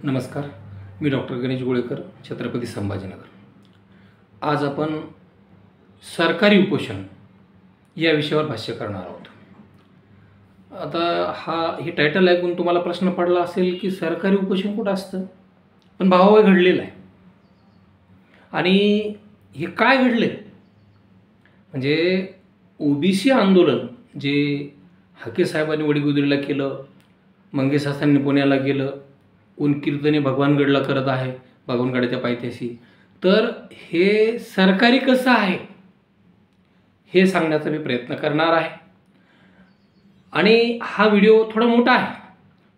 नमस्कार, मी डॉक्टर गणेश गोळेकर, छत्रपती संभाजीनगर। आज आपण सरकारी उपोषण या विषयावर भाष्य करणार आहोत। आता हे टायटल ऐकून तुम्हाला प्रश्न पडला असेल की सरकारी उपोषण कुठं असतं, पण भावावे घडलेलं आहे। आणि हे काय घडले म्हणजे ओबीसी आंदोलन जे हाके साहेबांनी वडीगुद्रीला केलं, मंगेश सासांनी पुण्याला केलं, कोण कीर्तने भगवानगडला करत आहे, भगवानगडाच्या पायथ्याशी, तर हे सरकारी कसं आहे हे सांगण्याचा मी प्रयत्न करणार आहे। आणि हा व्हिडिओ थोडा मोठा आहे,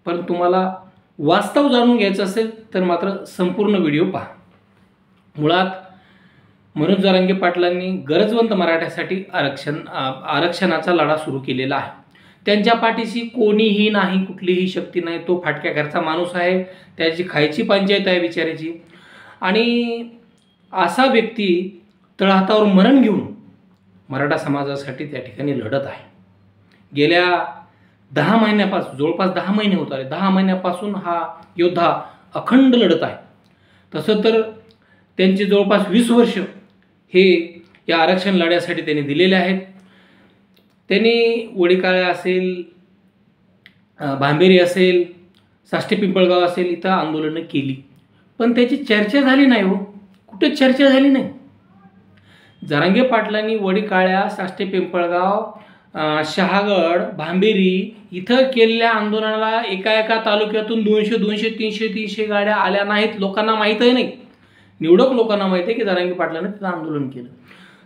पण तुम्हाला वास्तव जाणून घ्यायचं असेल तर मात्र संपूर्ण व्हिडिओ पहा। मुळात मनोज जरांगे पाटलांनी गरजवंत मराठ्यासाठी आरक्षणाचा लढा सुरू केलेला आहे। त्यांच्या पाठीशी कोणीही नाही, कुठलीही शक्ती नाही। तो फाटक्या घरचा माणूस आहे, त्याची खायची पंचायत आहे बिचाऱ्याची। आणि असा व्यक्ती तळहातावर मरण घेऊन मराठा समाजासाठी त्या ठिकाणी लढत आहे। गेल्या 10 महिन्यापासून, जवळपास 10 महिने होत आले, 10 महिन्यापासून हा योद्धा अखंड लढत आहे। तसं तर त्यांचे जवळपास 20 वर्ष हे या आरक्षण लढ्यासाठी त्यांनी दिलेले आहेत। त्यांनी वडीकाळा असेल, भांबेरी असेल, साष्टे पिंपळगाव असेल, इथं आंदोलनं केली, पण त्याची चर्चा झाली नाही हो, कुठे चर्चा झाली नाही। जरांगे पाटलांनी वडीकाळ्या, साष्टे पिंपळगाव, शहागड, भांबेरी इथं केलेल्या आंदोलनाला एका तालुक्यातून 200, 300 गाड्या आल्या नाहीत। लोकांना माहीतही नाही, निवडक लोकांना माहीत आहे की जरांगे पाटलांनी तिथं आंदोलन केलं।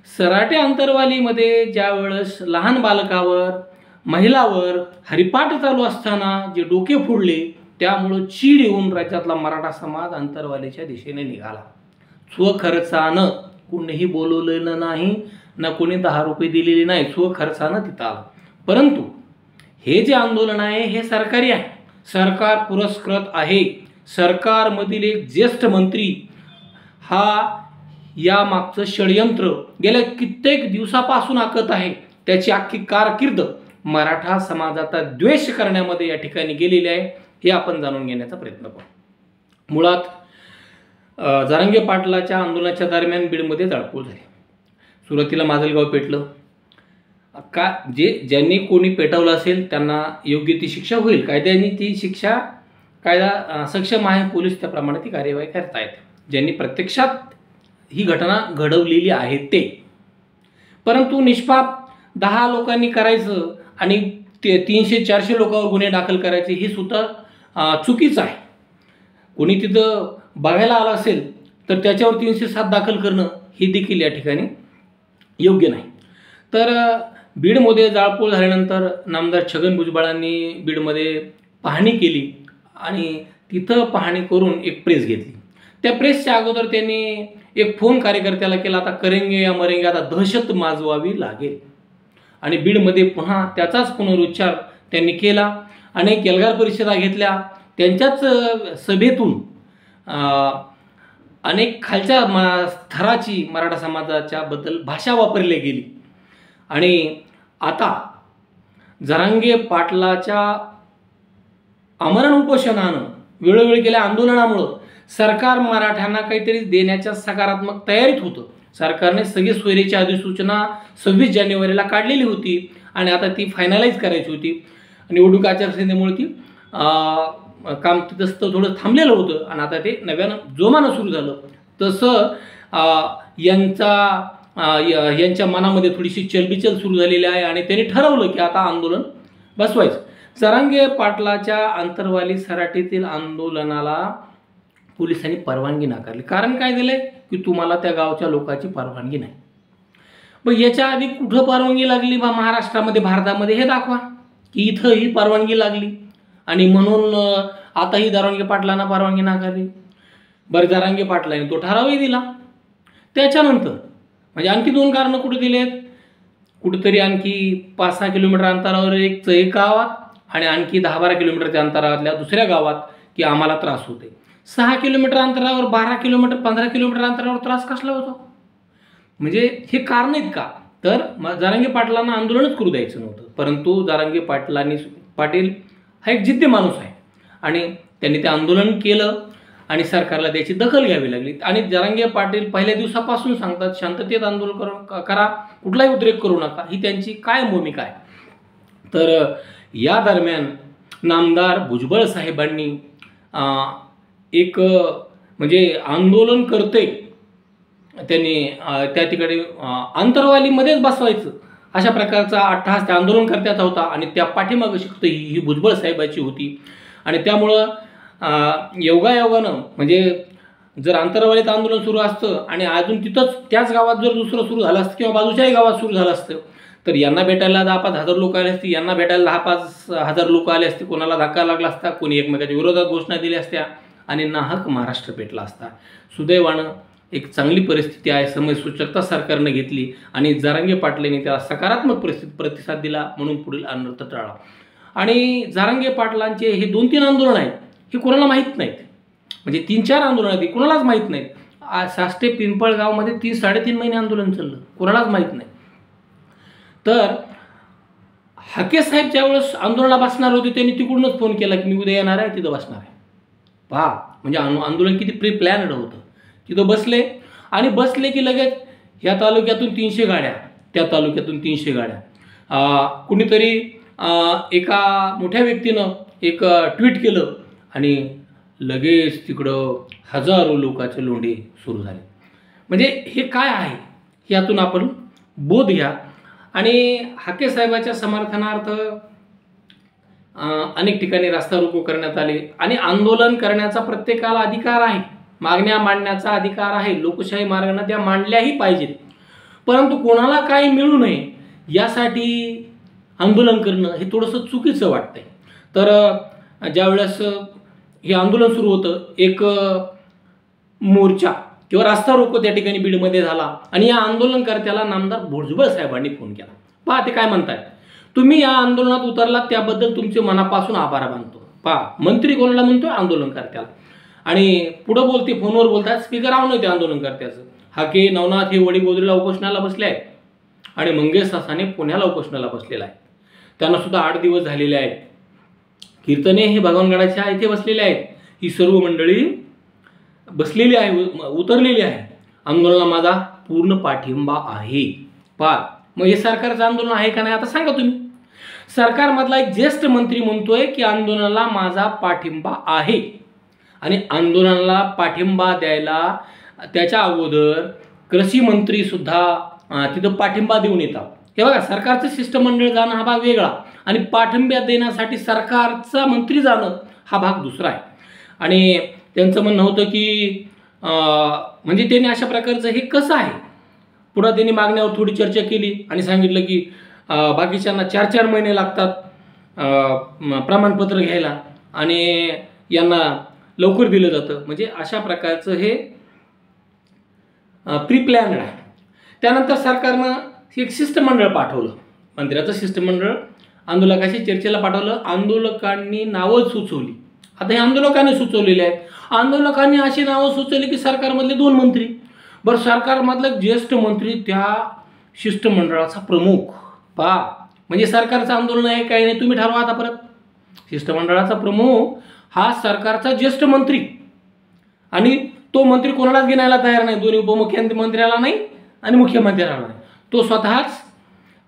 सराटे अंतरवालीमध्ये ज्या वेळेस लहान बालकावर, महिलावर हरिपाठ चालू असताना जे डोके फोडले, त्यामुळं चीड येऊन राज्यातला मराठा समाज अंतरवालीच्या दिशेने निघाला। स्वखर्चानं, कोणीही बोलवलेलं नाही, ना कोणी 10 रुपये दिलेले नाही, स्वखर्चानं तिथं आलं। परंतु हे जे आंदोलन आहे हे सरकारी आहे, सरकार पुरस्कृत आहे। सरकारमधील एक ज्येष्ठ मंत्री हा या मागचं षडयंत्र गेल्या कित्येक दिवसापासून आखत आहे। त्याची अख्खी कारकीर्द मराठा समाजाचा द्वेष करण्यामध्ये या ठिकाणी गेलेली आहे, हे आपण जाणून घेण्याचा प्रयत्न करू। मुळात जरांगे पाटलाच्या आंदोलनाच्या दरम्यान बीडमध्ये जाळपोळ झाली। सुरुवातीला माजलगाव पेटलं। ज्यांनी कोणी पेटवलं असेल त्यांना योग्य ती शिक्षा होईल, कायद्याने ती शिक्षा, कायदा सक्षम आहे, पोलीस त्याप्रमाणे ती कार्यवाही करतायत, ज्यांनी प्रत्यक्षात ही घटना घडवलेली आहे ते। परंतु निष्पाप 10 लोकांनी करायचं आणि 300-400 लोकांवर गुन्हे दाखल करायचे हे सुद्धा चुकीचं आहे। कोणी तिथं बघायला आलं असेल तर त्याच्यावर 307 दाखल करणं हे देखील या ठिकाणी योग्य नाही। तर बीडमध्ये जाळपोळ झाल्यानंतर नामदार छगन भुजबळांनी बीडमध्ये पाहणी केली आणि तिथं पाहणी करून एक प्रेस घेतली। त्या प्रेसच्या अगोदर त्यांनी एक फोन कार्यकर्त्याला केला, आता करेंगे या मरेंगे, आता दहशत माजवावी लागेल। आणि बीडमध्ये पुन्हा त्याचाच पुनरुच्चार त्यांनी केला। अनेक एल्गार परिषदा घेतल्या, त्यांच्याच सभेतून अनेक खालच्या थराची मराठा समाजाच्या बद्दल भाषा वापरली गेली। आणि आता जरांगे पाटलाच्या आमरण उपोषणानं, वेळोवेळी केल्या आंदोलनामुळं सरकार मराठ्यांना काहीतरी देण्याच्या सकारात्मक तयारीत होतं। सरकारने सगळी सोयरीची अधिसूचना 26 जानेवारीला काढलेली होती आणि आता ती फायनलाइज करायची होती। निवडणूक आचारसंहितेमुळे ती काम तिथं थोडं थांबलेलं होतं आणि आता ते नव्यानं जोमानं सुरू झालं। तसं यांच्या मनामध्ये थोडीशी चलबिचल सुरू झालेली आहे आणि त्यांनी ठरवलं की आता आंदोलन बसवायचं। जरांगे पाटलाच्या अंतरवाली सराटीतील आंदोलनाला पोलिसांनी परवानगी नाकारली। कारण काय झालंय की तुम्हाला त्या गावच्या लोकांची परवानगी नाही। मग याच्या आधी कुठं परवानगी लागली बा महाराष्ट्रामध्ये, भारतामध्ये, हे दाखवा की इथं ही परवानगी लागली आणि म्हणून आता ही जरांगे पाटलांना परवानगी नाकारली। बरं, जरांगे पाटलांनी तो ठरावही दिला। त्याच्यानंतर म्हणजे आणखी 2 कारणं कुठे दिलेत, कुठेतरी आणखी 5-6 किलोमीटर अंतरावर एक गावात आणि आणखी 10-12 किलोमीटरच्या अंतरावरल्या दुसऱ्या गावात की आम्हाला त्रास होते। 6 किलोमीटर अंतरावर, 12 किलोमीटर, 15 किलोमीटर अंतरावर त्रास कसला होतो? म्हणजे हे कारण आहेत का? तर जरांगे पाटलांना आंदोलनच करू द्यायचं नव्हतं। परंतु जरांगे पाटील हा एक जिद्दी माणूस आहे आणि त्यांनी ते आंदोलन केलं आणि सरकारला त्याची दखल घ्यावी लागली. आणि जरांगे पाटील पहिल्या दिवसापासून सांगतात शांततेत आंदोलन करा, कुठलाही उद्रेक करू नका, ही त्यांची काय भूमिका आहे. तर या दरम्यान नामदार भुजबळ साहेबांनी एक म्हणजे आंदोलन करते त्यांनी त्या ठिकाणी अंतरवालीमध्येच बसवायचं अशा प्रकारचा अट्टहास त्या आंदोलनकर्त्याचा होता आणि त्या पाठीमागं शिकतो ही भुजबळ साहेबाची होती. आणि त्यामुळं योगायोगानं म्हणजे जर अंतरवालीत आंदोलन सुरू असतं आणि अजून तिथंच त्याच गावात जर दुसरं सुरू झालं असतं किंवा बाजूच्याही गावात सुरू झालं असतं तर यांना भेटायला 10-5 हजार लोक आले असते, यांना भेटायला 10-5 हजार लोक आले असते, कोणाला धक्का लागला असता, कोणी एकमेकाच्या विरोधात घोषणा दिल्या असत्या आणि नाहक महाराष्ट्र पेटला असता. सुदैवानं एक चांगली परिस्थिती आहे, समयसूचकता सरकारनं घेतली आणि जरांगे पाटलांनी त्याला सकारात्मक प्रतिसाद दिला म्हणून पुढील अनर्थ टळला. आणि जरांगे पाटलांचे हे 2-3 आंदोलन आहेत हे कोणाला माहीत नाहीत, म्हणजे 3-4 आंदोलन आहेत कोणालाच माहीत नाहीत. साष्टे पिंपळगावमध्ये 3-3.5 महिने आंदोलन चाललं, कोणालाच माहीत नाही. तर हाके साहेब ज्यावेळेस आंदोलनाला बसणार होते त्यांनी तिकडूनच फोन केला की मी उद्या येणार आहे, तिथं बसणार आहे. पहा म्हणजे आंदोलन किती प्री प्लॅनड होतं. तिथं बसले आणि बसले की लगेच ह्या तालुक्यातून 300 गाड्या, त्या तालुक्यातून 300 गाड्या. कुणीतरी एका मोठ्या व्यक्तीनं एक ट्विट केलं आणि लगेच तिकडं हजारो लोकांचे लोंढे सुरू झाले. म्हणजे हे काय आहे यातून आपण बोध घ्या. आणि हाके साहेबाच्या समर्थनार्थ अनेक ठिकाणी रास्ता रोको करण्यात आले आणि आंदोलन करण्याचा प्रत्येकाला अधिकार आहे, मागण्या मांडण्याचा अधिकार आहे, लोकशाही मार्गाने त्या मांडल्याही पाहिजेत. परंतु कोणाला काही मिळू नये यासाठी आंदोलन करणं हे थोडंसं चुकीचं वाटतंय. तर ज्यावेळेस हे आंदोलन सुरू होतं एक मोर्चा किंवा रास्ता रोको त्या ठिकाणी बीडमध्ये झाला आणि या आंदोलनकर्त्याला नामदार भुजबळ साहेबांनी फोन केला. पहा ते काय म्हणतायत, तुम्ही या आंदोलनात उतरलात त्याबद्दल तुमचे मनापासून आभार मानतो. पहा मंत्री कोणाला म्हणतोय, आंदोलनकर्त्याला. आणि पुढं बोलते फोनवर बोलतात, स्पीकर ऑन होते आंदोलनकर्त्याचं. हाके नवनाथ हे वडीगोद्रीला उपोषणाला बसले आहेत आणि मंगेश सासाने पुण्याला उपोषणाला बसलेला आहे. त्यांना सुद्धा 8 दिवस झालेले आहेत. कीर्तने हे भगवानगडाच्या इथे बसलेले आहेत. ही सर्व मंडळी बसलेली आहे, उतरलेली आहे. आंदोलनाला माझा पूर्ण पाठिंबा आहे. पहा मग हे सरकारचं आंदोलन आहे का नाही आता सांगा तुम्ही. सरकारमधला एक ज्येष्ठ मंत्री म्हणतोय की आंदोलनाला माझा पाठिंबा आहे आणि आंदोलनाला पाठिंबा द्यायला त्याच्या अगोदर कृषी मंत्री सुद्धा तिथं पाठिंबा देऊन येतात. हे बघा सरकारचं शिष्टमंडळ जाणं हा भाग वेगळा आणि पाठिंबा देण्यासाठी सरकारचा मंत्री जाणं हा भाग दुसरा आहे. आणि त्यांचं म्हणणं होतं की म्हणजे त्यांनी अशा प्रकारचं हे कसं आहे. पुन्हा त्यांनी मागण्यावर थोडी चर्चा केली आणि सांगितलं की बाकीच्यांना 4-4 महिने लागतात प्रमाणपत्र घ्यायला आणि यांना लवकर दिलं जातं. म्हणजे अशा प्रकारचं हे प्री प्लॅनड आहे. त्यानंतर सरकारनं एक शिष्टमंडळ पाठवलं, मंत्र्याचं शिष्टमंडळ आंदोलकाशी चर्चेला पाठवलं. आंदोलकांनी नावं सुचवली. आता हे आंदोलकांनी सुचवलेले आहेत. आंदोलकांनी अशी नावं सुचवली की सरकारमधले 2 मंत्री, बरं सरकारमधला ज्येष्ठ मंत्री त्या शिष्टमंडळाचा प्रमुख. पहा म्हणजे सरकारचं आंदोलन आहे काही नाही तुम्ही ठरवा. आता परत शिष्टमंडळाचा प्रमुख हा सरकारचा ज्येष्ठ मंत्री आणि तो मंत्री कोणालाच घेण्याला तयार नाही, दोन्ही उपमुख्यमंत्र्याला नाही आणि मुख्यमंत्र्याला नाही, तो स्वतःच.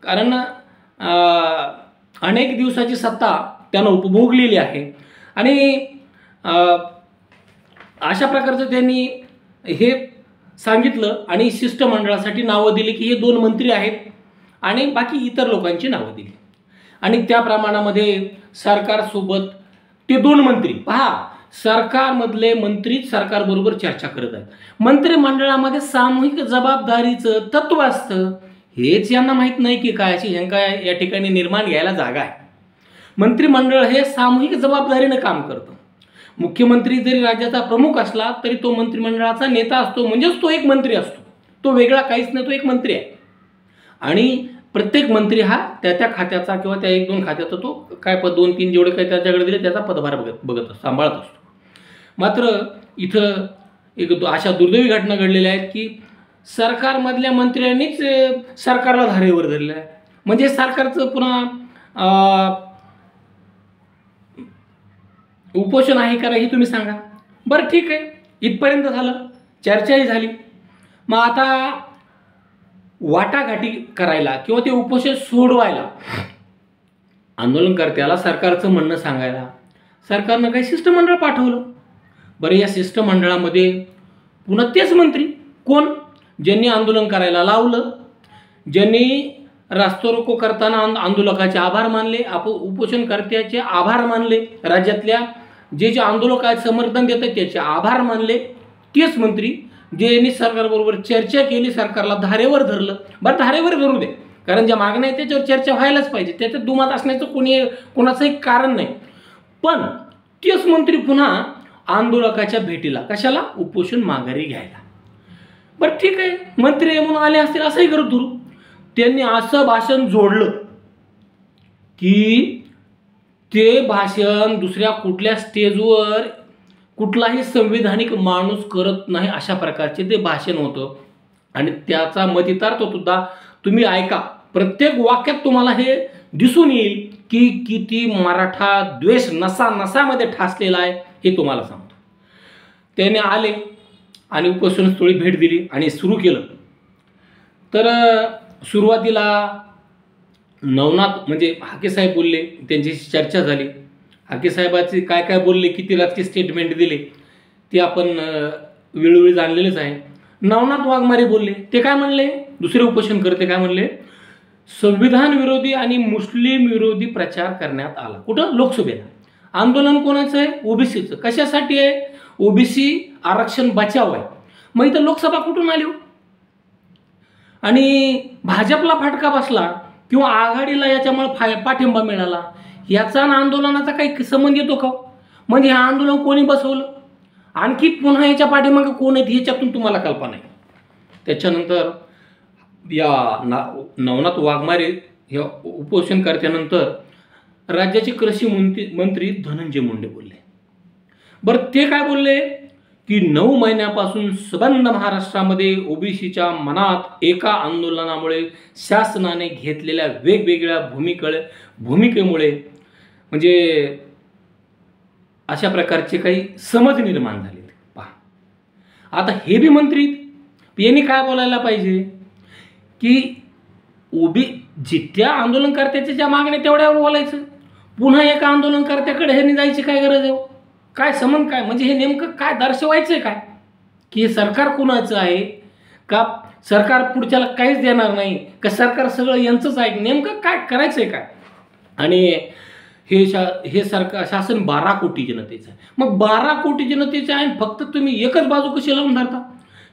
कारण अनेक दिवसाची सत्ता त्यानं उपभोगलेली आहे आणि अशा प्रकारचं त्यांनी हे सांगितलं आणि शिष्टमंडळासाठी नावं दिली की हे 2 मंत्री आहेत आणि बाकी इतर लोकांची नावं दिली आणि त्या प्रमाणामध्ये सरकारसोबत ते 2 मंत्री. पहा सरकारमधले मंत्रीच सरकारबरोबर चर्चा करत आहेत. मंत्रिमंडळामध्ये सामूहिक जबाबदारीचं तत्व असतं हेच यांना माहीत नाही की काय अशी शंका या ठिकाणी निर्माण घ्यायला जागा आहे. मंत्रिमंडळ हे सामूहिक जबाबदारीनं काम करतं. मुख्यमंत्री जरी राज्याचा प्रमुख असला तरी तो मंत्रिमंडळाचा नेता असतो, म्हणजेच तो एक मंत्री असतो. तो वेगळा काहीच नाही, तो एक मंत्री आहे आणि प्रत्येक मंत्री हा त्या खात्याचा किंवा त्या 1-2 खात्याचा तो काय 2-3 जेवढे काही त्याच्याकडे दिले त्याचा पदभार बघत सांभाळत असतो. मात्र इथं एक अशा दुर्दैवी घटना घडलेल्या आहेत की सरकारमधल्या मंत्र्यांनीच सरकारला धारेवर धरलेलं आहे. म्हणजे सरकारचं पुन्हा उपोषण आहे का हे तुम्ही सांगा. बरं ठीक आहे, इथपर्यंत झालं, चर्चाही झाली. मग आता वाटाघाटी करायला किंवा ते उपोषण सोडवायला आंदोलनकर्त्याला सरकारचं म्हणणं सांगायला सरकारनं काही शिष्टमंडळ पाठवलं. बरं, या शिष्टमंडळामध्ये पुन्हा तेच मंत्री कोण, ज्यांनी आंदोलन करायला लावलं, ज्यांनी रास्तारोको करताना आंदोलकाचे आभार मानले, उपोषणकर्त्याचे आभार मानले, राज्यातल्या जे आंदोलक आहेत समर्थन देत आहेत त्याचे आभार मानले, तेच मंत्री ज्यांनी सरकारबरोबर चर्चा केली, सरकारला धारेवर धरलं. बरं, धारेवर धरू दे, कारण ज्या मागण्या आहेत त्याच्यावर चर्चा व्हायलाच पाहिजे, त्याच्यात दुमत असण्याचं कोणाचंही कारण नाही. पण तेच मंत्री पुन्हा आंदोलकाच्या भेटीला कशाला, उपोषण माघारी घ्यायला. बरं ठीक आहे, मंत्री म्हणून आले असतील असंही करत धरू. त्यांनी असं भाषण जोडलं की ते भाषण दुसऱ्या कुठल्या स्टेजवर कुठलाही संविधानिक माणूस करत नाही अशा प्रकारचे ते भाषण होतं. आणि त्याचा मतितार्थ सुद्धा तुम्ही ऐका, प्रत्येक वाक्यात तुम्हाला हे दिसून येईल की किती मराठा द्वेष नसामध्ये ठासलेला आहे हे तुम्हाला सांगतो. त्याने आले आणि उपोषणस्थळी भेट दिली आणि सुरू केलं. तर सुरुवातीला नवनाथ म्हणजे हाकेसाहेब बोलले, त्यांच्याशी चर्चा झाली. हाकेसाहेबाचे काय काय बोलले, किती राजकीय स्टेटमेंट दिले ते आपण वेळोवेळी जाणलेलेच आहे. नवनाथ वाघमारे बोलले, ते काय म्हणले, दुसरे उपोषणकर्ते काय म्हणले, संविधान विरोधी आणि मुस्लिम विरोधी प्रचार करण्यात आला. कुठं, लोकसभेला. आंदोलन कोणाचं आहे, ओबीसीचं. कशासाठी आहे, ओबीसी आरक्षण बचाव आहे. मग इथं लोकसभा कुठून आली हो? आणि भाजपला फटका बसला किंवा आघाडीला याच्यामुळे पाठिंबा मिळाला, याचा आंदोलनाचा काही संबंध येतो का? म्हणजे हे आंदोलन कोणी बसवलं, आणखी पुन्हा याच्या पाठीमागे कोण आहेत ह्याच्यातून तुम्हाला कल्पना आहे. त्याच्यानंतर या नवनाथ वाघमारे या उपोषणकर्त्यानंतर राज्याचे कृषी मंत्री धनंजय मुंडे बोलले. बरं, ते काय बोलले की 9 महिन्यापासून सबंध महाराष्ट्रामध्ये ओबीसीच्या मनात एका आंदोलनामुळे शासनाने घेतलेल्या वेगवेगळ्या भूमिकेमुळे म्हणजे अशा प्रकारचे काही समज निर्माण झाले. पहा, आता हे बी मंत्री यांनी काय बोलायला पाहिजे की जितक्या आंदोलनकर्त्याच्या ज्या मागण्या तेवढ्यावर बोलायचं, पुन्हा एका आंदोलनकर्त्याकडे ह्यांनी जायची काय गरज आहे? काय संबंध काय, म्हणजे हे नेमकं काय दर्शवायचं आहे काय की हे सरकार कुणाचं आहे का, सरकार पुढच्याला काहीच देणार नाही का, सरकार सगळं यांचंच आहे, नेमकं काय करायचं आहे काय? आणि हे सरकार शासन 12 कोटी जनतेचं आहे. मग 12 कोटी जनतेचं आहे, फक्त तुम्ही एकच बाजू कशी लावून धरता,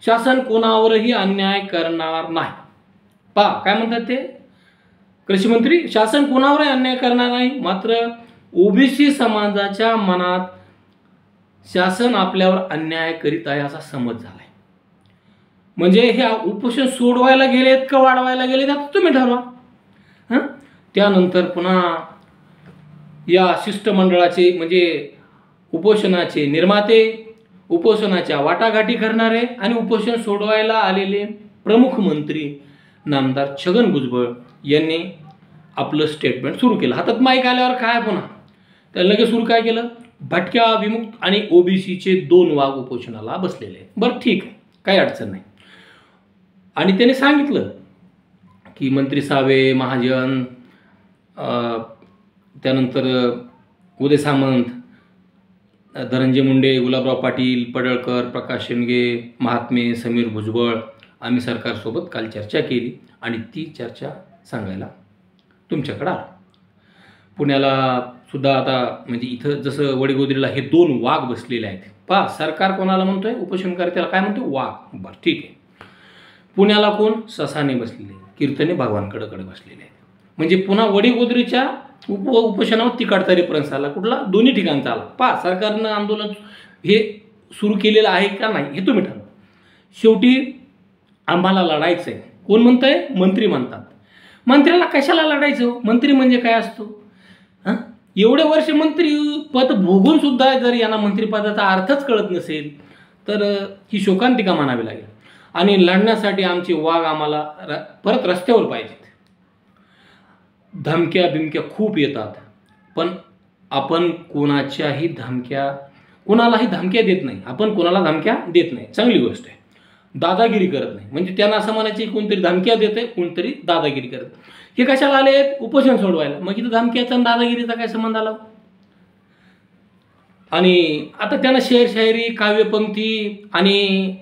शासन कोणावरही अन्याय करणार नाही. पहा काय म्हणतात ते कृषी मंत्री, शासन कोणावरही अन्याय करणार नाही, मात्र ओबीसी समाजाच्या मनात शासन आपल्यावर अन्याय करीत आहे असा समज झालाय. म्हणजे हे उपोषण सोडवायला गेलेत का वाढवायला गेलेत आता तुम्ही ठरवा. त्यानंतर पुन्हा या शिष्टमंडळाचे म्हणजे उपोषणाचे निर्माते, उपोषणाच्या वाटाघाटी करणारे आणि उपोषण सोडवायला आलेले प्रमुख मंत्री नामदार छगन भुजबळ यांनी आपलं स्टेटमेंट सुरू केलं. हातात माईक आल्यावर काय पुन्हा तर लगेच सुरू काय केलं, भटक्या, विमुक्त आणि ओबीसीचे 2 वाघ उपोषणाला बसलेले. बरं ठीक आहे, काही अडचण नाही. आणि त्याने सांगितलं की मंत्री सावे, महाजन, त्यानंतर उदय सामंत, धनंजय मुंडे, गुलाबराव पाटील, पडळकर, प्रकाश शेंडगे, महात्मे, समीर भुजबळ, आम्ही सरकारसोबत काल चर्चा केली आणि ती चर्चा सांगायला तुमच्याकडे आलो. पुण्याला सुद्धा आता म्हणजे इथं जसं वडीगोद्रीला हे 2 वाघ बसलेले आहेत. पहा, सरकार कोणाला म्हणतोय, उपोषणकर्त्याला काय म्हणतोय, वाघ. बरं ठीक आहे. पुण्याला कोण, ससाने बसलेले, कीर्तने भगवानकडे बसलेले आहेत. म्हणजे पुन्हा वडीगोद्रीच्या उपोषणावर तिकडचा रेफरन्स आला, कुठला, दोन्ही ठिकाणचा आला. पहा, सरकारनं आंदोलन हे सुरू केलेलं आहे का नाही हे तुम्ही ठरवा. शेवटी आम्हाला लढायचं आहे. कोण म्हणतंय, मंत्री म्हणतात. मंत्र्याला कशाला लढायचं, मंत्री म्हणजे काय असतो? एवढे वर्ष मंत्री पद भोगून सुद्धा जर यांना मंत्रिपदाचा अर्थच कळत नसेल तर ही शोकांतिका मानावी लागेल. आणि लढण्यासाठी आमचे वाघ आम्हाला परत रस्त्यावर पाहिजेत. धमक्या बिमक्या खूप येतात, पण आपण कोणालाही धमक्या देत नाही, आपण कोणाला धमक्या देत नाही, चांगली गोष्ट आहे. दादागिरी करत नाही, म्हणजे त्यांना असं म्हणायचे कोणतरी धमक्या देते, कोणतरी दादागिरी करत. हे कशाला आले? उपोषण सोडवायला. मग इथं धमक्याचा आणि दादागिरीचा काय संबंध आला? आणि आता त्यांना शेर शायरी, काव्यपंक्ती आणि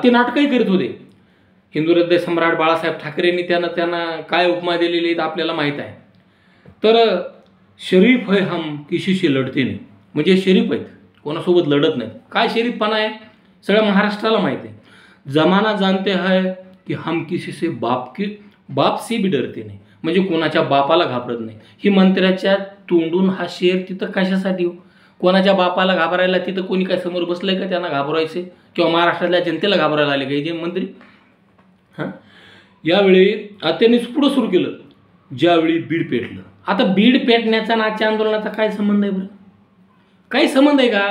ते नाटकही करीत होते. हिंदू हृदय सम्राट बाळासाहेब ठाकरेंनी त्यांना काय उपमा दिलेली आहेत आपल्याला माहीत आहे. तर शरीफ है हम किसी से लढते नहीं, म्हणजे शरीफ आहेत, कोणासोबत लढत नाही. काय शरीफपणा आहे? सगळ्या महाराष्ट्राला माहीत आहे. जमाना जानते है की हम किसी से बाप से भी डरते नहीं, म्हणजे कोणाच्या बापाला घाबरत नाही. ही मंत्र्याच्या तोंडून हा शेर तिथं कशासाठी हो? कोणाच्या बापाला घाबरायला तिथं कोणी काय समोर बसलंय का त्यांना घाबरायचे? किंवा महाराष्ट्रातल्या जनतेला घाबरायला आले काही जे मंत्री? यावेळी त्यांनी पुढं सुरू केलं ज्यावेळी बीड पेटलं. आता बीड पेटण्याचा नाट्य आंदोलनाचा काय संबंध आहे बरं? काही संबंध आहे का?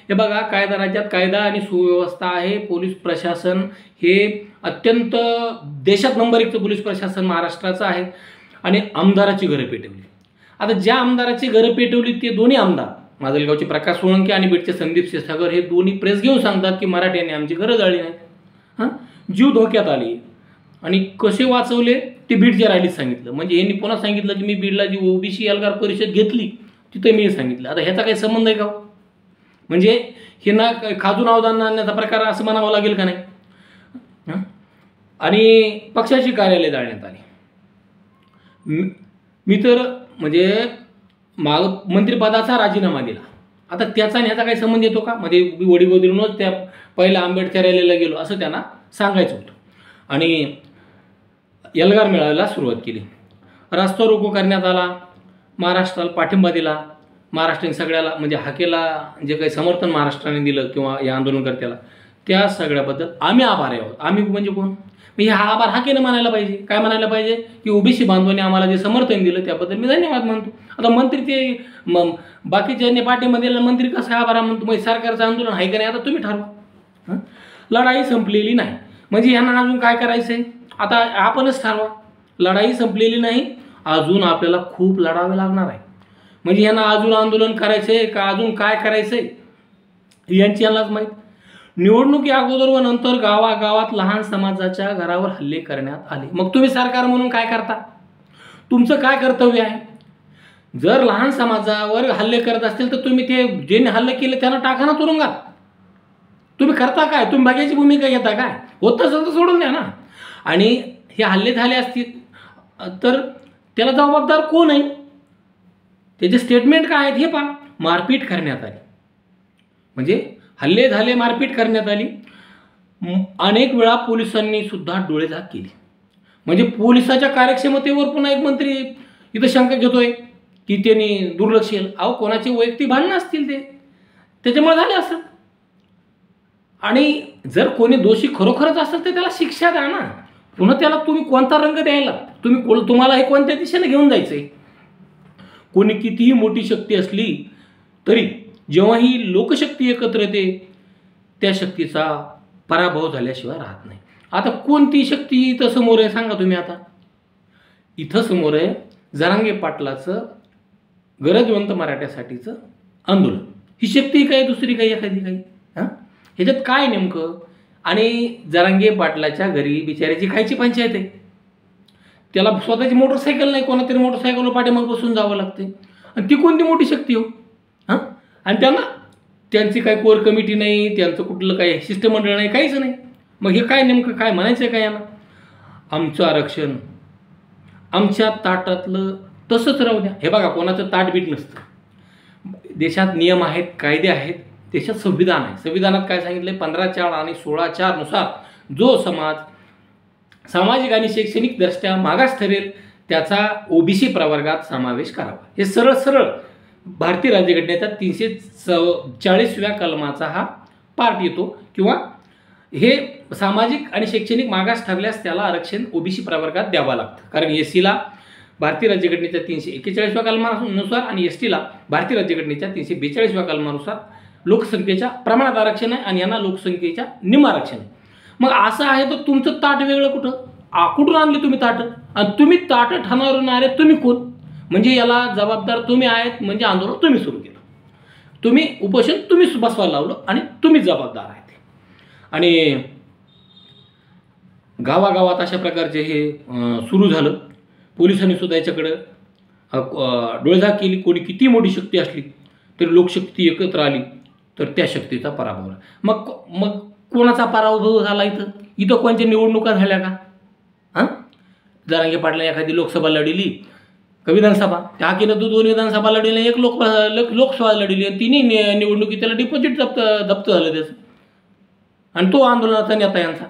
हे बघा, राज्यात कायदा आणि सुव्यवस्था आहे. पोलीस प्रशासन हे अत्यंत देशात नंबर 1चं पोलीस प्रशासन महाराष्ट्राचं आहे. आणि आमदाराची घरं पेटवली. आता ज्या आमदाराची घरं पेटवली ते दोन्ही आमदार, माजलगावचे प्रकाश सोळंके आणि बीडचे संदीप क्षीरसागर, हे दोन्ही प्रेस घेऊन सांगतात की मराठ्यांनी आमची घरं जाळली नाहीत. जीव धोक्यात आली. आणि कसे वाचवले ते बीडच्या रॅलीत सांगितलं. म्हणजे यांनी पुन्हा सांगितलं की मी बीडला जी ओबीसी एल्गार परिषद घेतली तिथे मी सांगितलं. आता ह्याचा काही संबंध आहे का? म्हणजे हे ना खाजून अवदान आणण्याचा प्रकार असं म्हणावं लागेल का नाही? आणि पक्षाची कार्यालय जाळण्यात आली. मी तर म्हणजे मंत्रिपदाचा राजीनामा दिला. आता त्याचा आणि ह्याचा काही संबंध येतो का? म्हणजे वडीवधूनच त्या पहिल्या आंबेडकर रॅलीला गेलो असं त्यांना सांगायचं होतं. आणि एल्गार मेळाव्याला सुरुवात केली. रस्ता रोको करण्यात आला. महाराष्ट्राला पाठिंबा दिला. महाराष्ट्राने सगळ्याला म्हणजे हाकेला जे काही समर्थन महाराष्ट्राने दिलं किंवा या आंदोलनकर्त्याला, त्या सगळ्याबद्दल आम्ही आभारी आहोत. आम्ही म्हणजे कोण? मी हा आभार हाकेनं मानायला पाहिजे. काय म्हणायला पाहिजे? की ओबीसी बांधवांनी आम्हाला जे समर्थन दिलं त्याबद्दल मी धन्यवाद मानतो. आता मंत्री ते बाकीच्यांनी पाठिंबा दिला, मंत्री कसं आभार म्हणतो? मग सरकारचं आंदोलन आहे का नाही आता तुम्ही ठरवा. लढाई संपलेली नाही. म्हणजे यांना अजून काय करायचं आहे? आता आपणच ठरवा. लढाई संपलेली नाही, अजून आपल्याला खूप लढावे लागणार आहे. म्हणजे यांना अजून आंदोलन करायचं आहे का अजून काय करायचं आहे यांची यांनाच माहीत. निवडणुकी अगोदर व नंतर गावागावात लहान समाजाच्या घरावर हल्ले करण्यात आले. मग तुम्ही सरकार म्हणून काय करता? तुमचं काय कर्तव्य आहे? जर लहान समाजावर हल्ले करत असतील तर तुम्ही ते ज्यांनी हल्ले केले त्यांना टाका ना तुरुंगात. तुम्ही करता काय? तुम्ही बघायची भूमिका घेता काय? होत असेल तर सोडून द्या ना. आणि हे हल्ले झाले असतील तर त्याला जबाबदार कोण आहे? त्याचे स्टेटमेंट काय आहेत हे पहा. मारपीट करण्यात आली, म्हणजे हल्ले झाले, मारपीट करण्यात आली. अनेक वेळा पोलिसांनी सुद्धा डोळेझाक केली. म्हणजे पोलिसाच्या कार्यक्षमतेवर पुन्हा एक मंत्री इथं शंका घेतोय की त्यांनी दुर्लक्ष केलं. अहो, कोणाची वैयक्तिक भांडणं असतील ते, त्याच्यामुळे झाले असं. आणि जर कोणी दोषी खरोखरच असेल तर त्याला शिक्षा द्या ना. पुन्हा त्याला तुम्ही कोणता रंग द्यायला? तुम्हाला हे कोणत्या दिशेने घेऊन जायचं आहे? कोणी कितीही मोठी शक्ती असली तरी जेव्हा ही लोकशक्ती एकत्र येते त्या शक्तीचा पराभव झाल्याशिवाय राहत नाही. आता कोणती शक्ती इथं समोर आहे सांगा तुम्ही? आता इथं समोर आहे जरांगे पाटलाचं गरजवंत मराठ्यासाठीचं आंदोलन. ही शक्ती काय दुसरी काही एखादी काही? ह्याच्यात काय नेमकं? आणि जरांगे पाटलाच्या घरी बिचाऱ्याची खायची पंचायत आहे. त्याला स्वतःची मोटरसायकल नाही, कोणातरी मोटरसायकलवर पाठीमाग बसून जावं लागते. आणि ती कोणती मोठी शक्ती हो? आणि त्यांची काय कोर कमिटी नाही, त्यांचं कुठलं काही शिष्टमंडळ नाही, काहीच नाही. मग हे काय नेमकं काय म्हणायचं आहे का यांना? आमचं आरक्षण आमच्या ताटातलं तसंच राहू द्या. हे बघा, कोणाचं ताटबीट नसतं. देशात नियम आहेत, कायदे आहेत, देशात संविधान आहे. संविधानात काय सांगितलं? 15(4) आणि 16(4) नुसार जो समाज सामाजिक आणि शैक्षणिक दृष्ट्या मागास ठरेल त्याचा ओबीसी प्रवर्गात समावेश करावा. हे सरळ सरळ भारतीय राज्यघटनेच्या 340व्या कलमाचा हा पार्ट येतो. किंवा हे सामाजिक आणि शैक्षणिक मागास ठरल्यास त्याला आरक्षण ओबीसी प्रवर्गात द्यावं लागतं. कारण एससीला भारतीय राज्यघटनेच्या 341व्या कलमानुसार आणि एसटीला भारतीय राज्यघटनेच्या 342व्या कलमानुसार लोकसंख्येच्या प्रमाणात आरक्षण आहे आणि यांना लोकसंख्येच्या निम्म आरक्षण आहे. मग असं आहे तर तुमचं ताट वेगळं कुठं? कुठून आणले तुम्ही ताटं? आणि तुम्ही ताटं ठरवणारे तुम्ही कोण? म्हणजे याला जबाबदार तुम्ही आहेत, म्हणजे आंदोलन तुम्ही सुरू केलं, तुम्ही उपोषण तुम्हीच बसवायला लावलं आणि तुम्हीच जबाबदार आहेत. आणि गावागावात अशा प्रकारचे हे सुरू झालं. पोलिसांनी सुद्धा याच्याकडं डोळझाक केली. कोणी किती मोठी शक्ती असली तरी लोकशक्ती एकत्र आली तर त्या शक्तीचा पराभव झाला. मग मग कोणाचा पराभव झाला इथं? इथं कोणत्या निवडणुका झाल्या का? हां, जरांगे पाटला एखादी लोकसभा लढली का विधानसभा? त्या हाकीनं 2 विधानसभा लढली, 1 लोकसभा लढली आणि तिन्ही निवडणुकीत त्याला डिपॉझिट जप्त झालं त्याचं. आणि तो आंदोलनाचा नेता यांचा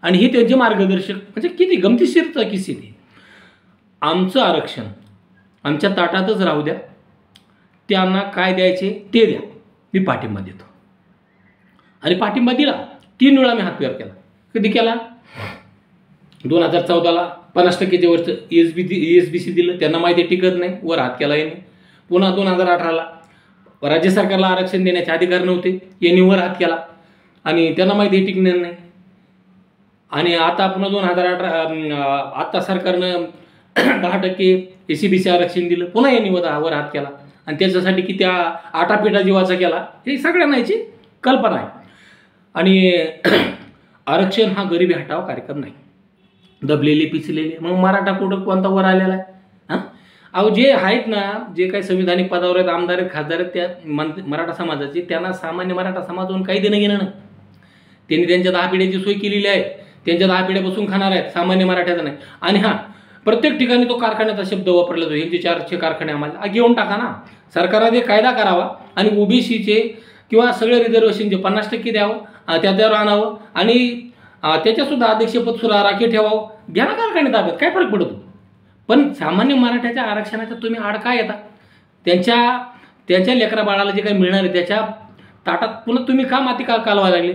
आणि हे त्यांचे मार्गदर्शक. म्हणजे किती गमतीशीरचा किस्से ते. आमचं आरक्षण आमच्या ताटातच राहू द्या, त्यांना काय द्यायचे ते द्या, मी पाठिंबा देतो. आणि पाठिंबा दिला. 3 वेळा मी हातभार केला. कधी केला? 2014ला 50%च्या वरचं ESBC दिलं, त्यांना माहिती टिकत नाही, वर हात केला यांनी. पुन्हा 2018ला राज्य सरकारला आरक्षण देण्याचे अधिकार नव्हते, यांनी वर हात केला आणि त्यांना माहिती टिकणार नाही. आणि आता पुन्हा 2018 आता सरकारनं 10% SCBC आरक्षण दिलं, पुन्हा यांनी वर हात केला आणि त्याच्यासाठी की त्या आटापिटा जीवाचा केला, हे सगळ्यांना याची कल्पना आहे. आणि आरक्षण हा गरिबी हटाव कार्यक्रम नाही, दबलेले पिचलेले. मग मराठा कुठं कोणता वर आलेला आहे? हां, अहो जे आहेत ना, जे काही संविधानिक पदावर आहेत, आमदार आहेत, खासदार आहेत, त्या मराठा समाजाचे, त्यांना सामान्य मराठा समाजातून काही देणं घेणं नाही. त्यांनी त्यांच्या 10 पिढ्याची सोय केलेली आहे, त्यांच्या 10 पिढ्या बसून खाणार आहेत, सामान्य मराठ्याचा नाही. आणि हां, प्रत्येक ठिकाणी तो कारखान्याचा शब्द वापरला जातो, यांचे 400 कारखाने आम्हाला घेऊन टाका ना. सरकारने कायदा करावा आणि OBCचे किंवा सगळे रिझर्वेशन जे 50% द्यावं, त्याच्यावर आणावं आणि त्याच्यासुद्धा अध्यक्षपद सुद्धा राखीव ठेवावं. घ्या ना कारखाने ताब्यात, काय फरक पडतो? पण सामान्य मराठ्याच्या आरक्षणाचा तुम्ही आड काय येता? त्यांच्या लेकरा बाळाला जे काही मिळणार आहे त्याच्या ताटात पुन्हा तुम्ही का माती का कालवायला लागले?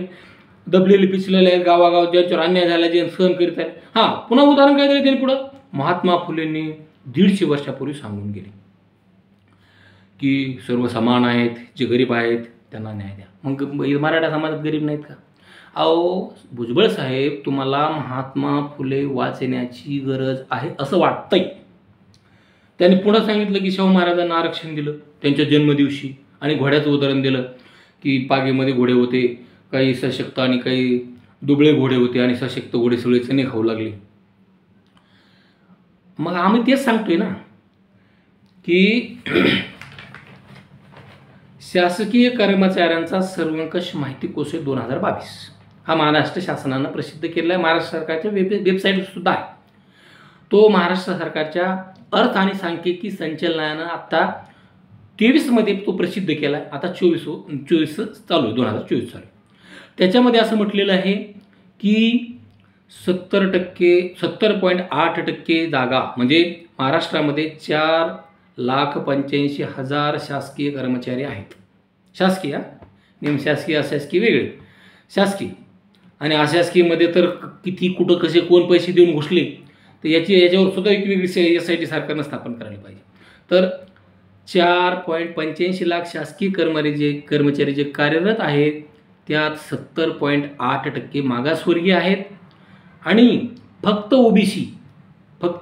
दबलेले पिचलेले आहेत, गावागाव ज्यांच्यावर अन्याय झाला, जे सहन करीत आहेत. हां, पुन्हा उदाहरण काय दिलं त्यांनी पुढं? महात्मा फुलेंनी 150 वर्षापूर्वी सांगून गेले की सर्व समान आहेत, जे गरीब आहेत त्यांना न्याय द्या. मग मराठा समाजात गरीब नाहीत का? अहो भुजबळ साहेब, तुम्हाला महात्मा फुले वाचण्याची गरज आहे असं वाटतंय. त्यांनी पुढं सांगितलं की शाहू महाराजांना आरक्षण दिलं त्यांच्या जन्मदिवशी आणि घोड्याचं उदाहरण दिलं की पागेमध्ये घोडे होते, काही सशक्त आणि काही दुबळे घोडे होते आणि सशक्त घोडे सगळे चणे खाऊ लागले. मग आम्ही तेच सांगतोय ना की शासकीय कर्मचाऱ्यांचा सर्वंकष माहिती कोश 2022 हा महाराष्ट्र शासनानं प्रसिद्ध केलेला आहे. महाराष्ट्र सरकारच्या वेबसाईट सुद्धा आहे. तो महाराष्ट्र सरकारच्या अर्थ आणि सांख्यिकी संचालनालयानं आता 23मध्ये तो प्रसिद्ध केला आहे. आता 24 चालू आहे, 2024 चालू आहे. त्याच्यामध्ये असं म्हटलेलं आहे की 70.8% जागा म्हणजे महाराष्ट्रामध्ये 4,85,000 शासकीय कर्मचारी आहेत. शासकीय, निमशासकीय, अशासकीय वेगळे. शासकीय आणि अशासकीयमध्ये तर किती कुठं कसे कोण पैसे देऊन घुसले तर याच्यावर सुद्धा एक वेगळी SIT सरकारनं स्थापन करायला पाहिजे. तर 4.85 लाख शासकीय कर्मचारी जे कार्यरत आहेत त्यात 70.8% मागासवर्गीय आहेत आणि फक्त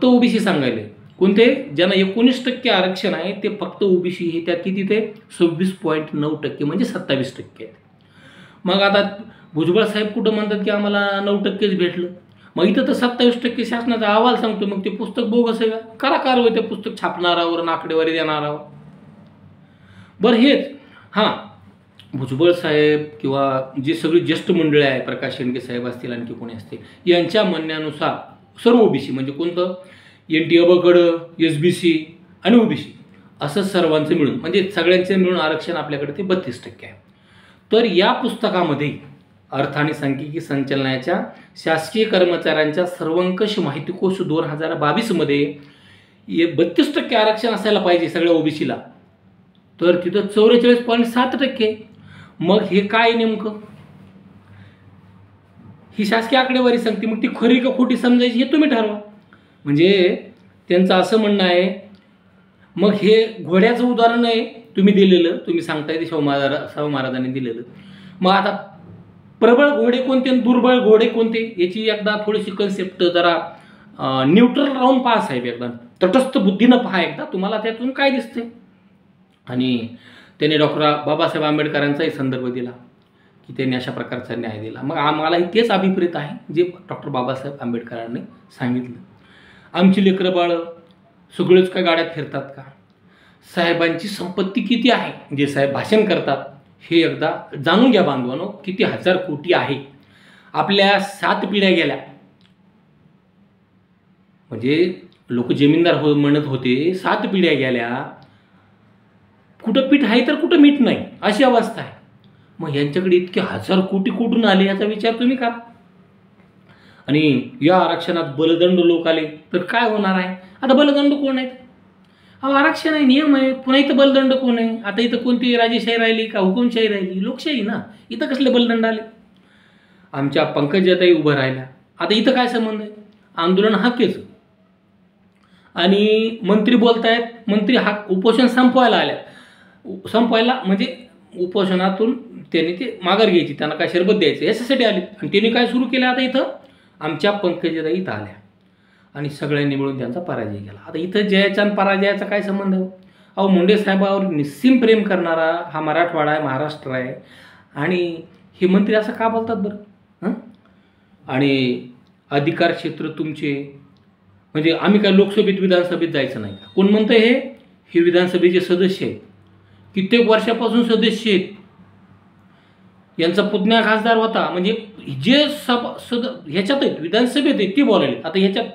OBC सांगायला कोणते ज्यांना 19% आरक्षण आहे ते फक्त OBC हे त्यात किती ते 26.9% म्हणजे 27% आहेत. मग आता भुजबळ साहेब कुठं म्हणतात की आम्हाला 9%च भेटलं. मग इथं तर 27% शासनाचा अहवाल सांगतो. मग ते पुस्तक बोगस आहे का? करा कारवाई ते पुस्तक छापणारावर आणि आकडेवारी देणारावर. बरं हेच हां, भुजबळ साहेब किंवा जे सगळी ज्येष्ठ मंडळी आहे, प्रकाश शेंडके साहेब असतील आणखी कोणी असतील, यांच्या म्हणण्यानुसार सर्व OBC म्हणजे कोणतं NT अबकडं, SBC आणि OBC असं सर्वांचं मिळून म्हणजे सगळ्यांचे मिळून आरक्षण आपल्याकडे ते 32% आहे. तर या पुस्तकामध्ये अर्थ आणि सांख्यिकी संचालनालयाच्या शासकीय कर्मचाऱ्यांच्या सर्वंकष माहिती कोश 2022 मध्ये 32% आरक्षण असायला पाहिजे सगळ्या OBCला, तर तिथं 44.7%. मग हे काय नेमकं? ही शासकीय आकडेवारी सांगते, मग ती खरी का खोटी समजायची हे तुम्ही ठरवा. म्हणजे त्यांचं असं म्हणणं आहे. मग हे घोड्याचं उदाहरण आहे तुम्ही दिलेलं, तुम्ही सांगताय ते शाहू महाराजांनी दिलेलं. मग आता प्रबळ घोडे कोणते आणि दुर्बळ घोडे कोणते याची एकदा थोडीशी कन्सेप्ट जरा न्यूट्रल राहून पहा साहेब. एकदा तटस्थ बुद्धीनं पहा एकदा, तुम्हाला त्यातून काय दिसते. आणि त्याने डॉक्टर बाबासाहेब आंबेडकरांचाही संदर्भ दिला की त्यांनी अशा प्रकारचा न्याय दिला. मग आम्हालाही तेच अभिप्रेत आहे जे डॉक्टर बाबासाहेब आंबेडकरांनी सांगितलं. आमची लेकरं बाळं सगळेच काय गाड्यात फिरतात का? साहेबांची संपत्ती किती आहे जे साहेब भाषण करतात हे एकदा जाणून घ्या बांधवांनो. किती हजार कोटी आहे. आपल्या 7 पिढ्या गेल्या. म्हणजे लोक जमीनदार म्हणत होते, 7 पिढ्या गेल्या, कुठं पीठ आहे तर कुठं मीठ नाही, अशी अवस्था आहे. मग यांच्याकडे इतके हजार कोटी कुठून आले याचा विचार तुम्ही करा. आणि या आरक्षणात बलदंड लोक आले तर काय होणार आहे? आता बलदंड कोण आहेत? आरक्षण आहे, नियम आहे, पुन्हा इथं बलदंड कोण आहे? आता इथं कोणती राजेशाही राहिली का हुकुमशाही राहिली? लोकशाही ना. इथं कसले बलदंड आले? आमच्या पंकजाताई उभं राहिल्या. आता इथं काय संबंध आहे? आंदोलन हक्केच. आणि मंत्री बोलतायत, मंत्री हा उपोषण संपवायला आल्या. संपवायला म्हणजे उपोषणातून त्यांनी ते माघार घ्यायची, त्यांना काय शरबत द्यायचं याच्यासाठी आले. आणि त्यांनी काय सुरू केलं? आता इथं आमच्या पंकजाताई इथं आल्या आणि सगळ्यांनी मिळून त्यांचा पराजय केला. आता इथं जयाचा आणि पराजयाचा काय संबंध आहे? अहो, मुंडे साहेबावर निस्सीम प्रेम करणारा हा मराठवाडा आहे, महाराष्ट्र आहे. आणि हे मंत्री असं का बोलतात बरं? आणि अधिकार क्षेत्र तुमचे, म्हणजे आम्ही काय लोकसभेत विधानसभेत जायचं नाही का? कोण म्हणतं हे विधानसभेचे सदस्य आहेत, कित्येक वर्षापासून सदस्य आहेत. यांचा पुतण्या खासदार होता. म्हणजे जे ह्याच्यात आहेत, विधानसभेत आहेत, ते बोलायले. आता ह्याच्यात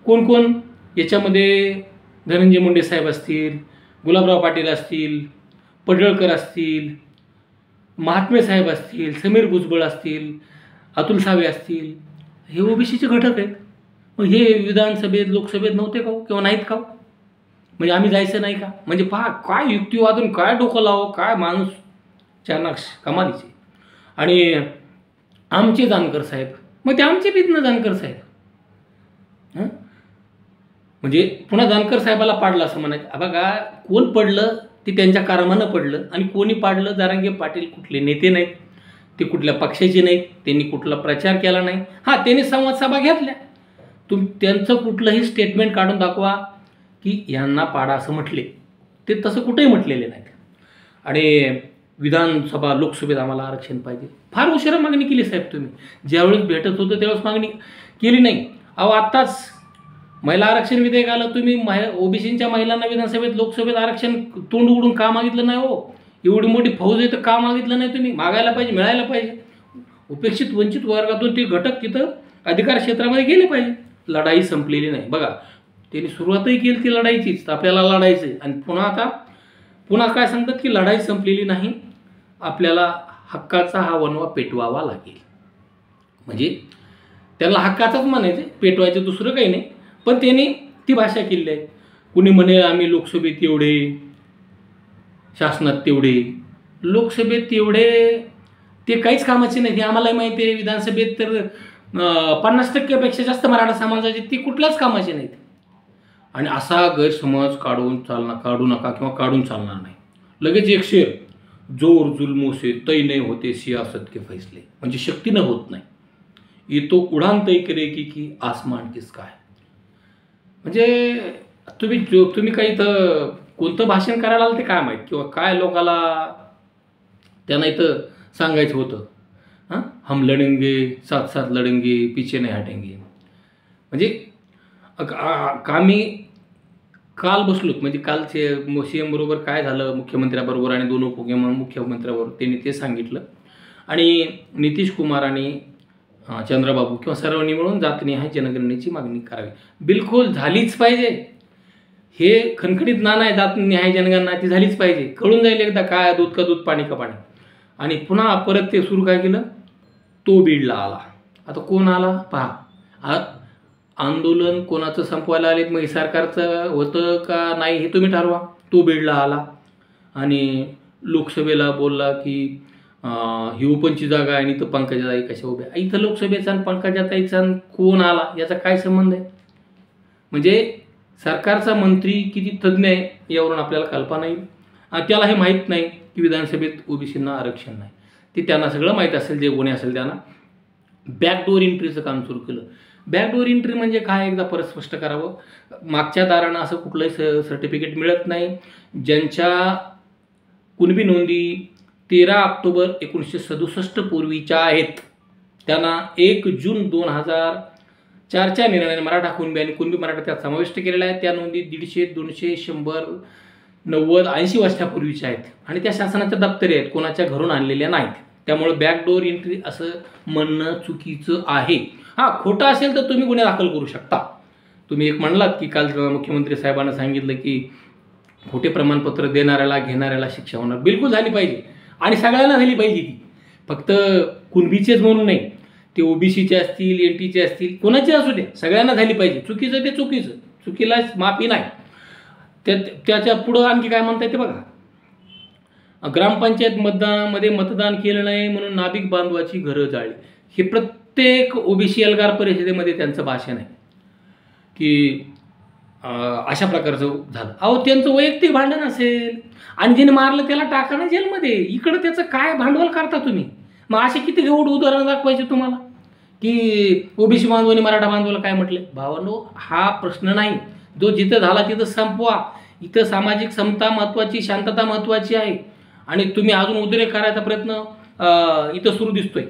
कोण कोण? याच्यामध्ये धनंजय मुंडे साहेब असतील, गुलाबराव पाटील असतील, पडळकर असतील, महात्मे साहेब असतील, समीर भुजबळ असतील, अतुल सावे असतील. हे ओबीसीचे घटक आहेत. मग हे विधानसभेत लोकसभेत नव्हते का किंवा नाहीत का? म्हणजे आम्ही जायचं नाही का? म्हणजे पहा काय युक्तिवादून, काय डोकं लावं, काय माणूस चाणाक्ष, कमालीचे. आणि आमचे जानकर साहेब, मग ते आमचे बिजन जानकर साहेब. म्हणजे पुन्हा जानकर साहेबाला पाडलं असं म्हणायचं. बघा, कोण पडलं ते त्यांच्या कर्मानं पडलं. आणि कोणी पाडलं? जरांगे पाटील कुठले नेते नाहीत, ते कुठल्या पक्षाचे नाहीत, त्यांनी कुठला प्रचार केला नाही. हां, त्यांनी संवाद सभा घेतल्या. त्यांचं कुठलंही स्टेटमेंट काढून दाखवा की यांना पाडा असं म्हटले. ते तसं कुठेही म्हटलेले नाहीत. आणि विधानसभा लोकसभेत आम्हाला आरक्षण पाहिजे. फार उशिरा मागणी केली साहेब तुम्ही. ज्यावेळेस भेटत होतं त्यावेळेस मागणी केली नाही. अहो, आत्ताच महिला आरक्षण विधेयक आलं, तुम्ही ओबीसीच्या महिलांना विधानसभेत लोकसभेत आरक्षण तोंड उघडून का मागितलं नाही? हो, एवढी मोठी फौज आहे तर का मागितलं नाही तुम्ही? मागायला पाहिजे, मिळायला पाहिजे. उपेक्षित वंचित वर्गातून ते घटक तिथं अधिकार क्षेत्रामध्ये गेले पाहिजे. लढाई संपलेली नाही. बघा, त्यांनी सुरुवातही केली ती लढाईचीच, आपल्याला लढायचं. आणि पुन्हा काय सांगतात की लढाई संपलेली नाही, आपल्याला हक्काचा हा वनवा पेटवावा लागेल. म्हणजे त्याला हक्काचाच म्हणायचं, पेटवायचं दुसरं काही नाही. पण त्यांनी ती भाषा केली आहे. कुणी म्हणे आम्ही लोकसभेत एवढे, शासनात तेवढे. लोकसभेत तेवढे ते काहीच कामाचे नाही, हे आम्हालाही माहिती आहे. विधानसभेत तर 50% जास्त मराठा समाजाचे ती कुठल्याच कामाचे नाहीत. आणि असा गैरसमज काढू नका किंवा काढून चालणार नाही. लगेच एक शेर, जोर जुल्मों से तय नहीं होते सियासत के फैसले. म्हणजे शक्तीनं होत नाही. ये तो उडान तय करेगी की आसमान किसका है. म्हणजे तुम्ही काही इथं कोणतं भाषण करायला आलं ते काय माहीत, किंवा काय लोकाला त्यांना इथं सांगायचं होतं. हम लढेंगे, साथ साथ लढेंगे, पीछे नहीं हटेंगे. म्हणजे काल बसलोत, म्हणजे कालचे CM बरोबर काय झालं, मुख्यमंत्र्याबरोबर आणि 2 उपमुख्यमंत्र्याबरोबर त्यांनी ते सांगितलं. आणि नितीश कुमार आणि चंद्रबाबू किंवा सर्वांनी मिळून जातनिहाय जनगणनेची मागणी करावी. बिलकुल झालीच पाहिजे. हे खणखणीत नाणं आहे, जातनिहाय जनगणना ती झालीच पाहिजे. कळून जाईल एकदा काय दूध का दूध, पाणी का पाणी. आणि पुन्हा परत ते सुरू काय केलं, तो बीडला आला. आता कोण आला पहा. आंदोलन कोणाचं संपवायला आलेत, मग सरकारचं होतं का नाही हे तुम्ही ठरवा. तो बीडला आला आणि लोकसभेला बोलला की ही ओपनची जागा आहे आणि इथं पंकजाताई कशा उभ्या. इथं लोकसभेचा आणि पंकजाताईचा कोण आला याचा काय संबंध आहे? म्हणजे सरकारचा मंत्री किती तज्ज्ञ आहे यावरून आपल्याला कल्पना येईल. त्याला हे माहीत नाही की विधानसभेत ओबीसींना आरक्षण नाही. ते त्यांना सगळं माहीत असेल, जे कोणी असेल त्यांना. बॅकडोअर एंट्रीचं काम सुरू केलं. बॅकडोर एंट्री म्हणजे काय एकदा परत स्पष्ट करावं. मागच्या दारानं असं कुठलंही सर्टिफिकेट मिळत नाही. ज्यांच्या कुणबी नोंदी 13 ऑक्टोबर 1967 पूर्वीच्या आहेत त्यांना 1 जून 2004च्या निर्णयाने मराठा कुणबी आणि कुणबी मराठा त्यात समाविष्ट केलेला आहे. त्या नोंदी 150, 200, 100, 90, 80 वर्षापूर्वीच्या आहेत आणि त्या शासनाच्या दप्तरी आहेत, कोणाच्या घरून आणलेल्या नाहीत. त्यामुळे बॅकडोर एंट्री असं म्हणणं चुकीचं आहे. हां, खोटं असेल तर तुम्ही गुन्हे दाखल करू शकता. तुम्ही एक म्हणलात की काल मुख्यमंत्री साहेबांना सांगितलं की खोटे प्रमाणपत्र देणाऱ्याला घेणाऱ्याला शिक्षा होणार. बिलकुल झाली पाहिजे आणि सगळ्यांना झाली पाहिजे ती. फक्त कुणबीचेच म्हणून नाही, ते ओबीसीचे असतील, एनटीचे असतील, कोणाचे असू द्या, सगळ्यांना झाली पाहिजे. चुकीचं ते चुकीचं, चुकीला माफी नाही. त्याच्या पुढं आणखी काय म्हणताय ते बघा. ग्रामपंचायत मतदानामध्ये मतदान केलं नाही म्हणून नाभिक बांधवाची घरं जाळली. हे प्रत्येक ओबीसी एल्गार परिषदेमध्ये त्यांचं भाषण आहे की अशा प्रकारचं झालं. अहो, त्यांचं वैयक्तिक भांडण असेल आणि जिने मारलं त्याला टाका ना जेलमध्ये. इकडं त्याचं काय भांडवल करता तुम्ही? मग असे किती एवढं उदाहरण दाखवायचे तुम्हाला की ओबीसी बांधवांनी मराठा बांधवाला काय म्हटले? भावांनो, हा प्रश्न नाही. जो जिथं झाला तिथं संपवा. इथं सामाजिक समता महत्त्वाची, शांतता महत्त्वाची आहे आणि तुम्ही अजून उद्रेक करायचा प्रयत्न इथं सुरू दिसतोय.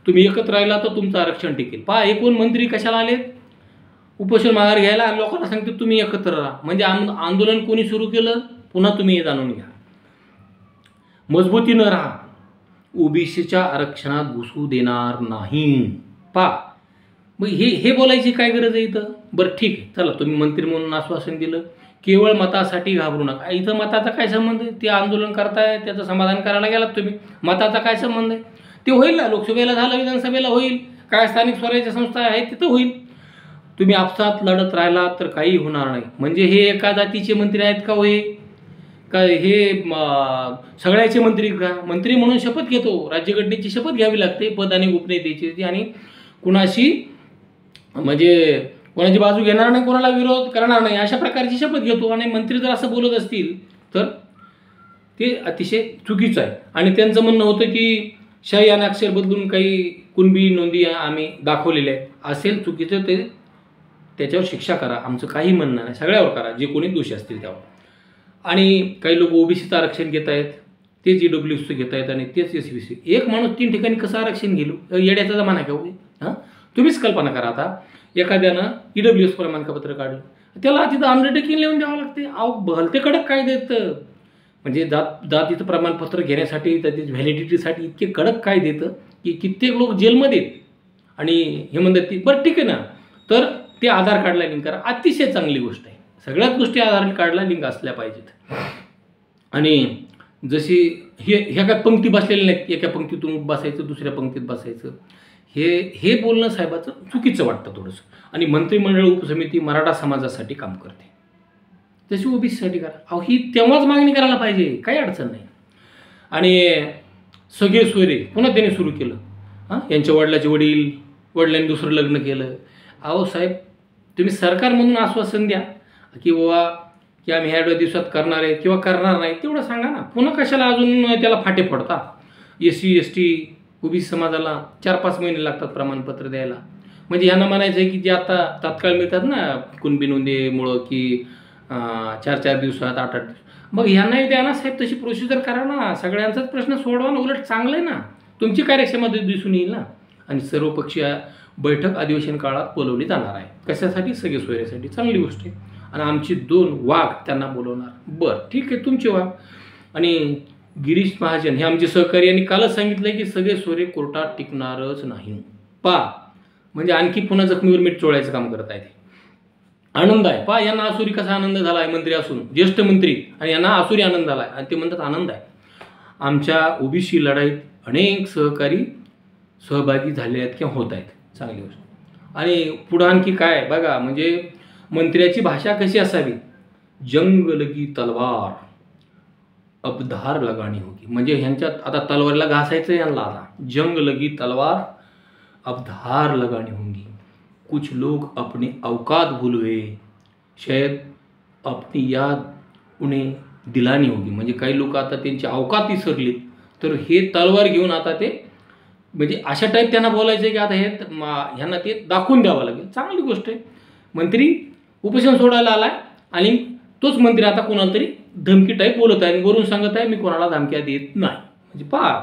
तुम्ही एकत्र राहिला तर तुमचं आरक्षण टिकेल. पहा, एकूण मंत्री कशाला आलेत? उपोषण माघार घ्यायला. लोकांना सांगते तुम्ही एकत्र राहा. म्हणजे आंदोलन कोणी सुरू केलं? पुन्हा तुम्ही हे जाणून घ्या. मजबूतीनं राहा. ओबीसीच्या आरक्षणात घुसू देणार नाही. पहा, मग हे बोलायची काय गरज आहे इथं? बरं ठीक आहे, चला तुम्ही मंत्री म्हणून आश्वासन दिलं, केवळ मतासाठी घाबरू नका. इथं मताचा काय संबंध आहे? ते आंदोलन करताय, त्याचं समाधान करायला गेलात तुम्ही. मताचा काय संबंध आहे? ते होईल ना, लोकसभेला झालं, विधानसभेला होईल, काय स्थानिक स्वराज्य संस्था आहेत तिथं होईल. तुम्ही आपसात लढत राहिला तर काही होणार नाही. म्हणजे हे एका जातीचे मंत्री आहेत का? होय का हे सगळ्याचे मंत्री का? मंत्री म्हणून शपथ घेतो, राज्यघटनेची शपथ घ्यावी लागते, पद आणि गोपनीयतेची, आणि कुणाशी म्हणजे कोणाची बाजू घेणार नाही, कोणाला विरोध करणार नाही, अशा प्रकारची शपथ घेतो. आणि मंत्री जर असं बोलत असतील तर ते अतिशय चुकीचं आहे. आणि त्यांचं म्हणणं होतं की शाही आणि अक्षर बदलून काही कुणबी नोंदी आम्ही दाखवलेल्या आहेत. असेल चुकीचं ते त्याच्यावर शिक्षा करा, आमचं काही म्हणणं नाही, सगळ्यावर करा जे कोणी दोषी असतील त्यावर. आणि काही लोक ओबीसीचं आरक्षण घेत आहेत, तेच ईडब्ल्यूसीचं घेत आहेत आणि तेच एसबीसी. एक माणूस 3 ठिकाणी कसं आरक्षण घेलो? येड्याचा जमाना आहे का? होय, हां, तुम्हीच कल्पना करा. आता एखाद्यानं ईडब्ल्यूएस प्रमाणपत्र काढलं, त्याला तिथं अंडरटेकिंग लिहून द्यावं लागते. अहो, भलते कडक कायदे देतं. म्हणजे जातीचं प्रमाणपत्र घेण्यासाठी, त्याची व्हॅलिडिटीसाठी इतके कडक कायदे देतं की कित्येक लोक जेलमध्ये आहेत. आणि हे म्हणतात ती बरं ठीक आहे ना, तर ते आधार कार्डला लिंक करा. अतिशय चांगली गोष्ट आहे. सगळ्याच गोष्टी आधार कार्डला लिंक असल्या पाहिजेत. आणि जशी ह्या काय पंक्ती बसलेल्या नाहीत, एका पंक्तीतून बसायचं, दुसऱ्या पंक्तीत बसायचं, हे बोलणं साहेबाचं चुकीचं वाटतं थोडंसं. आणि मंत्रिमंडळ उपसमिती मराठा समाजासाठी काम करते, तशी ओबीसीसाठी करा. अहो, ही तेव्हाच मागणी करायला पाहिजे, काही अडचण नाही. आणि सगळे सोयरे पुन्हा त्यांनी सुरू केलं. हां, यांच्या वडिलाचे वडिलांनी दुसरं लग्न केलं. अहो साहेब, तुम्ही सरकार म्हणून आश्वासन द्या की बाबा की आम्ही ह्या दिवसात करणार आहे किंवा करणार नाही, तेवढं सांगा ना. पुन्हा कशाला अजून त्याला फाटे फोडता? SC ST ओबीसी समाजाला 4-5 महिने लागतात प्रमाणपत्र द्यायला. म्हणजे यांना म्हणायचं आहे की जे आता तात्काळ मिळतात ना कुणबी नोंदीमुळं की 4-4 दिवसात, 8-8 दिवस, मग ह्यांनाही द्या ना साहेब, तशी प्रोसिजर करा ना. सगळ्यांचाच प्रश्न सोडवा ना. उलट चांगलं आहे ना, तुमची कार्यक्षमता दिसून येईल ना. आणि सर्वपक्षीय बैठक अधिवेशन काळात बोलवली जाणार आहे. कशासाठी? सगळे सोयऱ्यासाठी. चांगली गोष्ट आहे. आणि आमची 2 वाघ त्यांना बोलवणार. बरं ठीक आहे, तुमचे वाघ. आणि गिरीश महाजन हे आमचे सहकारी यांनी कालच सांगितलं की सगळे सोयरे कोर्टात टिकणारच नाही. म्हणजे आणखी पुन्हा जखमीवर मीठ चोळायचं काम करत आहेत. आनंद आहे. यांना आसुरी कसा आनंद झाला आहे, मंत्री असून, ज्येष्ठ मंत्री, आणि यांना आसुरी आनंद झाला आहे. आणि ते म्हणतात आनंद आहे. आमच्या ओबीसी लढाईत अनेक सहकारी सहभागी झाले आहेत किंवा होत आहेत. चांगली गोष्ट. आणि पुढं आणखी काय बघा, म्हणजे मंत्र्याची भाषा कशी असावी? जंग लगी तलवार अब धार लगानी होगी. म्हणजे ह्यांच्यात आता तलवारीला घासायचं यांना. आता जंग लगी तलवार अब धार लगानी होगी. कुछ लोग अपने औकात भूल गए, शायद अपनी याद उन्हें दिलानी होगी. म्हणजे काही लोक आता त्यांची औकात विसरलीत, तर हे तलवार घेऊन आता ते म्हणजे अशा टाईप त्यांना बोलायचं की आता हे ह्यांना ते दाखवून द्यावं लागेल. चांगली गोष्ट आहे. मंत्री उपोषण सोडायला आलाय आणि तोच मंत्री आता कोणाला तरी धमकी टाईप बोलत आहे आणि वरून सांगत आहे मी कोणाला धमक्या देत नाही. म्हणजे पहा,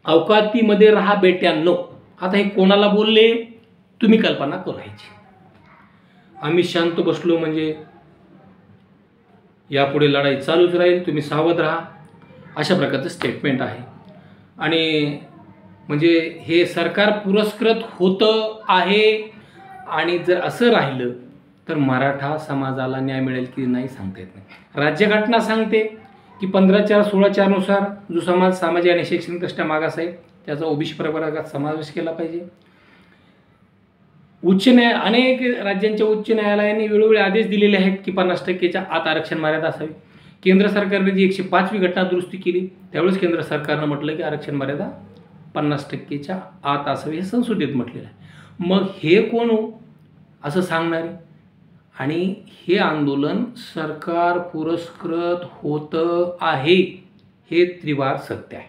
अवकातीमध्ये राहा बेट्यांनो. आता हे कोणाला बोलले तुम्ही कल्पना करायची. आम्ही शांत बसलो म्हणजे यापुढे लढाई चालूच राहील, तुम्ही सावध राहा, अशा प्रकारचं स्टेटमेंट आहे. आणि म्हणजे हे सरकार पुरस्कृत होतं आहे आणि जर असं राहिलं तर मराठा समाजाला न्याय मिळेल की नाही सांगता येत नाही. राज्यघटना सांगते की 15/4/16 नुसार जो समाज सामाजिक आणि शैक्षणिकदृष्ट्या मागास आहे त्याचा ओबीसी प्रवर्गात समावेश केला पाहिजे. अनेक राज्यांच्या उच्च न्यायालयाने वेळोवेळी आदेश दिलेले आहेत की 50%च्या आत आरक्षण मर्यादा असावी. केंद्र सरकारने जी 105वी घटना दुरुस्ती केली त्यावेळेस केंद्र सरकारनं म्हटलं की आरक्षण मर्यादा 50%च्या आत असावी, हे संसदेत म्हटलेलं आहे. मग हे कोण हो असं सांगणारे? आणि हे आंदोलन सरकार पुरस्कृत होतं आहे हे त्रिवार सत्य आहे.